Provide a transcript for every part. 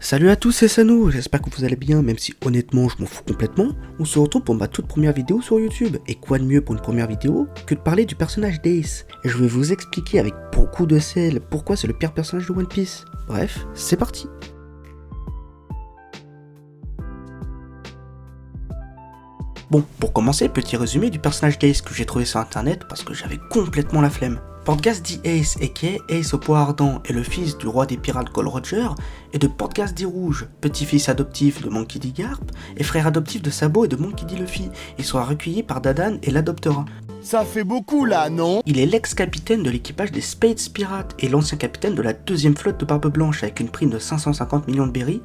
Salut à tous, c'est Sanou, j'espère que vous allez bien, même si honnêtement je m'en fous complètement. On se retrouve pour ma toute première vidéo sur YouTube, et quoi de mieux pour une première vidéo que de parler du personnage d'Ace. Et je vais vous expliquer avec beaucoup de sel pourquoi c'est le pire personnage de One Piece. Bref, c'est parti. Bon, pour commencer, petit résumé du personnage d'Ace que j'ai trouvé sur internet parce que j'avais complètement la flemme. Portgas dit Ace, aka Ace au poids ardent, est le fils du roi des pirates Gold Roger et de Portgas dit Rouge, petit-fils adoptif de Monkey D. Garp et frère adoptif de Sabo et de Monkey D. Luffy. Il sera recueilli par Dadan et l'adoptera. Ça fait beaucoup là, non? Il est l'ex-capitaine de l'équipage des Spades Pirates et l'ancien capitaine de la deuxième flotte de Barbe Blanche avec une prime de 550 millions de berries.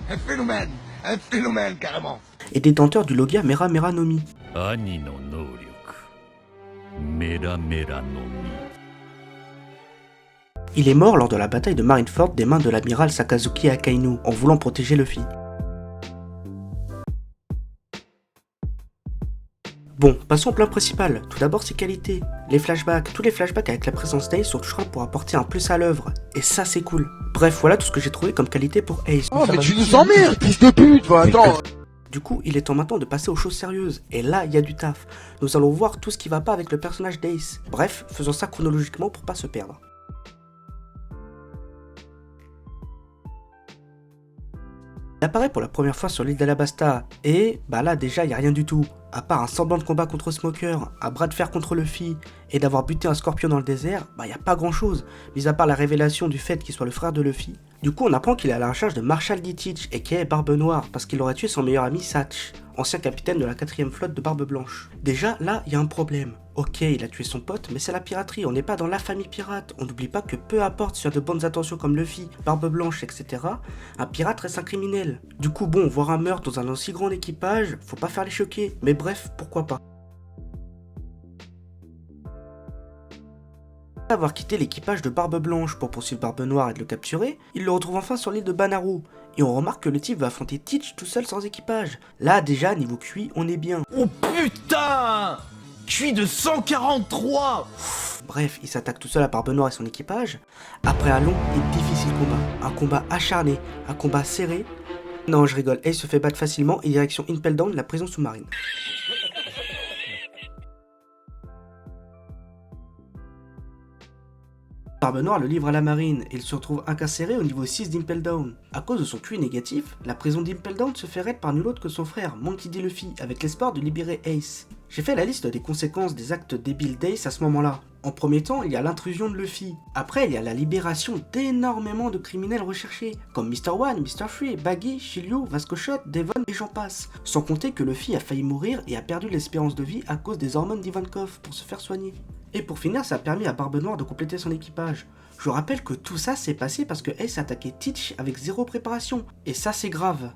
Un phénomène carrément. Et détenteur du logia Mera Mera no Mi. Ani no nōryōku. Mera Mera no Mi. Il est mort lors de la bataille de Marineford des mains de l'amiral Sakazuki Akainu en voulant protéger Luffy. Bon, passons au plan principal. Tout d'abord ses qualités. Les flashbacks. Tous les flashbacks avec la présence d'Ace sont toujours là pour apporter un plus à l'œuvre. Et ça c'est cool. Bref, voilà tout ce que j'ai trouvé comme qualité pour Ace. Oh mais tu nous emmerdes, fils de pute, attends. Du coup, il est temps maintenant de passer aux choses sérieuses. Et là, il y a du taf. Nous allons voir tout ce qui va pas avec le personnage d'Ace. Bref, faisons ça chronologiquement pour pas se perdre. Il apparaît pour la première fois sur l'île d'Alabasta, et bah là déjà il n'y a rien du tout, à part un semblant de combat contre Smoker, un bras de fer contre Luffy, et d'avoir buté un scorpion dans le désert, bah il n'y a pas grand chose, mis à part la révélation du fait qu'il soit le frère de Luffy. Du coup on apprend qu'il est à la recherche de Marshall D. Teach, aka Barbe Noire, parce qu'il aurait tué son meilleur ami Satch, ancien capitaine de la 4ème flotte de Barbe Blanche. Déjà là il y a un problème. Ok, il a tué son pote, mais c'est la piraterie, on n'est pas dans la famille pirate. On n'oublie pas que peu importe s'il y a de bonnes intentions comme Luffy, Barbe Blanche, etc., un pirate reste un criminel. Du coup, bon, voir un meurtre dans un aussi grand équipage, faut pas faire les choquer, mais bref, pourquoi pas. Après avoir quitté l'équipage de Barbe Blanche pour poursuivre Barbe Noire et de le capturer, il le retrouve enfin sur l'île de Banaru, et on remarque que le type va affronter Teach tout seul sans équipage. Là, déjà, niveau QI, on est bien. Oh putain! QI de 143! Bref, il s'attaque tout seul à Barbe Noire et son équipage, après un long et difficile combat. Un combat acharné, un combat serré. Non, je rigole, Ace se fait battre facilement et direction Impel Down, la prison sous-marine. Barbe Noire le livre à la marine et il se retrouve incarcéré au niveau 6 d'Impel Down. À cause de son QI négatif, la prison d'Impel Down se fait raid par nul autre que son frère, Monkey D. Luffy, avec l'espoir de libérer Ace. J'ai fait la liste des conséquences des actes débiles d'Ace à ce moment-là. En premier temps, il y a l'intrusion de Luffy. Après, il y a la libération d'énormément de criminels recherchés, comme Mr. One, Mr. Free, Baggy, Shiryu, Vasco Shot, Devon et j'en passe. Sans compter que Luffy a failli mourir et a perdu l'espérance de vie à cause des hormones d'Ivankov pour se faire soigner. Et pour finir, ça a permis à Barbe Noire de compléter son équipage. Je rappelle que tout ça s'est passé parce que Ace a attaqué Teach avec zéro préparation, et ça c'est grave.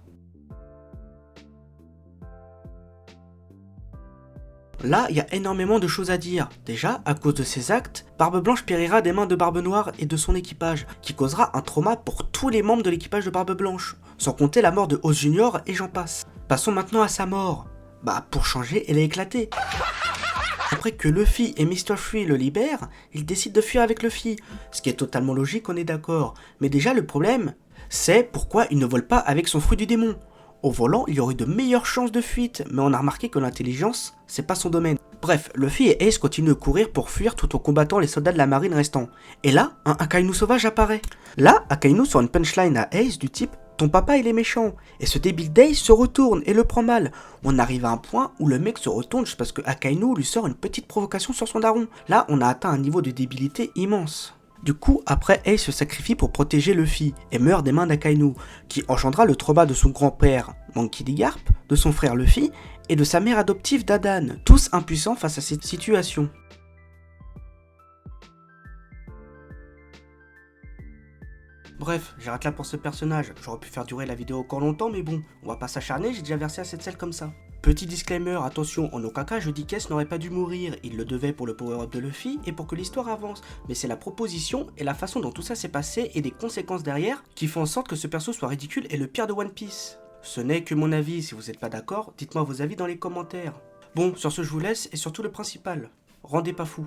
Là, il y a énormément de choses à dire. Déjà, à cause de ses actes, Barbe Blanche périra des mains de Barbe Noire et de son équipage, qui causera un trauma pour tous les membres de l'équipage de Barbe Blanche, sans compter la mort de Oz Junior et j'en passe. Passons maintenant à sa mort. Bah, pour changer, elle est éclatée. Après que Luffy et Mr. Free le libèrent, il décide de fuir avec Luffy, ce qui est totalement logique, on est d'accord. Mais déjà le problème, c'est pourquoi il ne vole pas avec son fruit du démon. Au volant, il y aurait de meilleures chances de fuite, mais on a remarqué que l'intelligence, c'est pas son domaine. Bref, Luffy et Ace continuent de courir pour fuir tout en combattant les soldats de la marine restants. Et là, un Akainu sauvage apparaît. Là, Akainu sort une punchline à Ace du type « Ton papa il est méchant » et ce débile d'Ace se retourne et le prend mal. On arrive à un point où le mec se retourne juste parce que Akainu lui sort une petite provocation sur son daron. Là, on a atteint un niveau de débilité immense. Du coup, après, Ace se sacrifie pour protéger Luffy et meurt des mains d'Akainu, qui engendra le trauma de son grand-père, Monkey D. Garp, de son frère Luffy et de sa mère adoptive Dadan, tous impuissants face à cette situation. Bref, j'arrête là pour ce personnage, j'aurais pu faire durer la vidéo encore longtemps mais bon, on va pas s'acharner, j'ai déjà versé assez de sel comme ça. Petit disclaimer, attention, en aucun cas je dis qu'Ace n'aurait pas dû mourir, il le devait pour le power-up de Luffy et pour que l'histoire avance, mais c'est la proposition et la façon dont tout ça s'est passé et des conséquences derrière qui font en sorte que ce perso soit ridicule et le pire de One Piece. Ce n'est que mon avis, si vous n'êtes pas d'accord, dites-moi vos avis dans les commentaires. Bon, sur ce je vous laisse et surtout le principal, rendez pas fou.